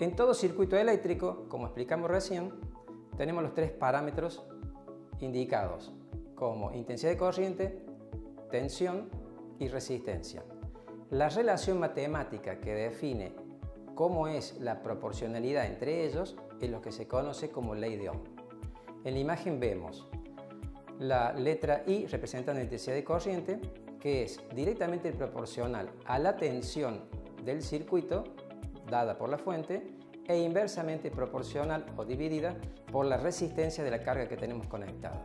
En todo circuito eléctrico, como explicamos recién, tenemos los tres parámetros indicados como intensidad de corriente, tensión y resistencia. La relación matemática que define cómo es la proporcionalidad entre ellos es lo que se conoce como ley de Ohm. En la imagen vemos la letra I representando la intensidad de corriente, que es directamente proporcional a la tensión del circuito dada por la fuente e inversamente proporcional o dividida por la resistencia de la carga que tenemos conectada.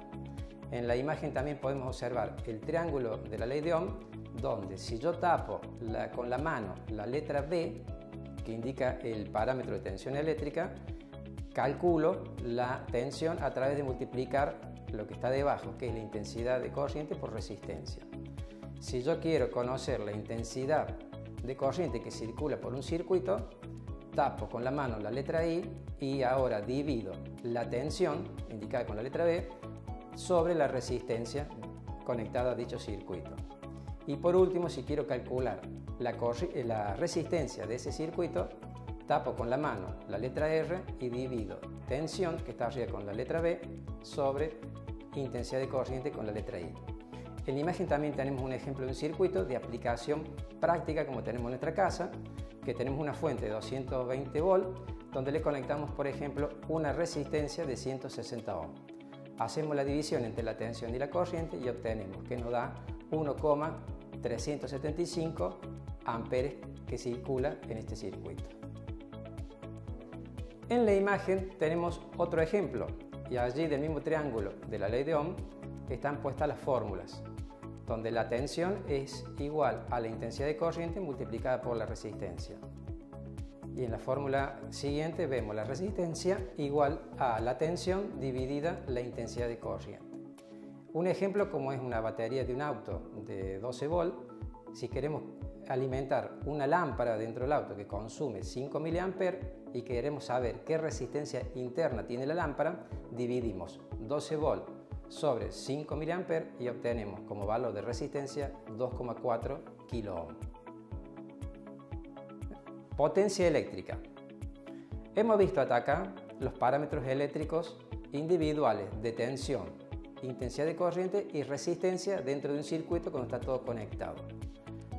En la imagen también podemos observar el triángulo de la ley de Ohm, donde si yo tapo con la mano la letra B, que indica el parámetro de tensión eléctrica, calculo la tensión a través de multiplicar lo que está debajo, que es la intensidad de corriente por resistencia. Si yo quiero conocer la intensidad de corriente que circula por un circuito, tapo con la mano la letra I y ahora divido la tensión, indicada con la letra B, sobre la resistencia conectada a dicho circuito. Y por último, si quiero calcular la resistencia de ese circuito, tapo con la mano la letra R y divido tensión, que está arriba con la letra B, sobre intensidad de corriente con la letra I. En la imagen también tenemos un ejemplo de un circuito de aplicación práctica como tenemos en nuestra casa, que tenemos una fuente de 220 volts, donde le conectamos, por ejemplo, una resistencia de 160 ohms. Hacemos la división entre la tensión y la corriente y obtenemos que nos da 1,375 amperes que circula en este circuito. En la imagen tenemos otro ejemplo y allí del mismo triángulo de la ley de Ohm están puestas las fórmulas, donde la tensión es igual a la intensidad de corriente multiplicada por la resistencia. Y en la fórmula siguiente vemos la resistencia igual a la tensión dividida la intensidad de corriente. Un ejemplo como es una batería de un auto de 12 volts, si queremos alimentar una lámpara dentro del auto que consume 5 mA y queremos saber qué resistencia interna tiene la lámpara, dividimos 12 volts sobre 5 mA y obtenemos como valor de resistencia 2,4 kΩ. Potencia eléctrica. Hemos visto hasta acá los parámetros eléctricos individuales de tensión, intensidad de corriente y resistencia dentro de un circuito cuando está todo conectado.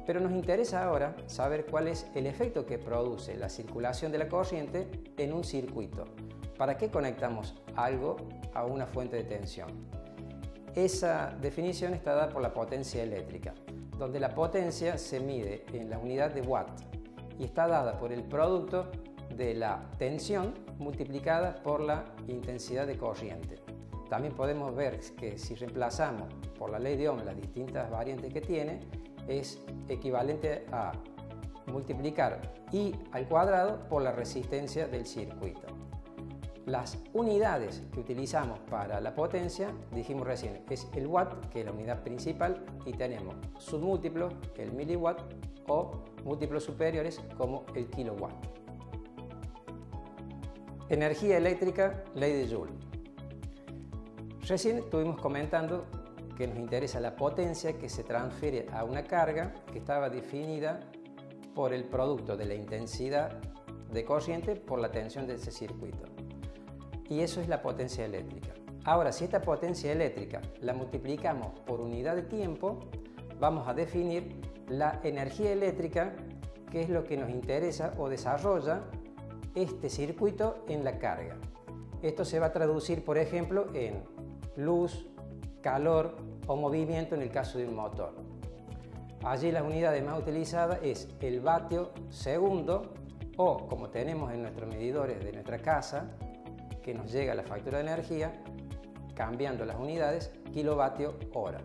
Pero nos interesa ahora saber cuál es el efecto que produce la circulación de la corriente en un circuito. ¿Para qué conectamos algo a una fuente de tensión? Esa definición está dada por la potencia eléctrica, donde la potencia se mide en la unidad de watt y está dada por el producto de la tensión multiplicada por la intensidad de corriente. También podemos ver que si reemplazamos por la ley de Ohm las distintas variantes que tiene, es equivalente a multiplicar I al cuadrado por la resistencia del circuito. Las unidades que utilizamos para la potencia, dijimos recién, es el watt, que es la unidad principal, y tenemos submúltiplos, el miliwatt, o múltiplos superiores como el kilowatt. Energía eléctrica, ley de Joule. Recién estuvimos comentando que nos interesa la potencia que se transfiere a una carga que estaba definida por el producto de la intensidad de corriente por la tensión de ese circuito. Y eso es la potencia eléctrica. Ahora, si esta potencia eléctrica la multiplicamos por unidad de tiempo, vamos a definir la energía eléctrica, que es lo que nos interesa o desarrolla este circuito en la carga. Esto se va a traducir, por ejemplo, en luz, calor o movimiento en el caso de un motor. Allí las unidades más utilizadas es el vatio segundo o, como tenemos en nuestros medidores de nuestra casa, que nos llega la factura de energía, cambiando las unidades, kilovatio hora.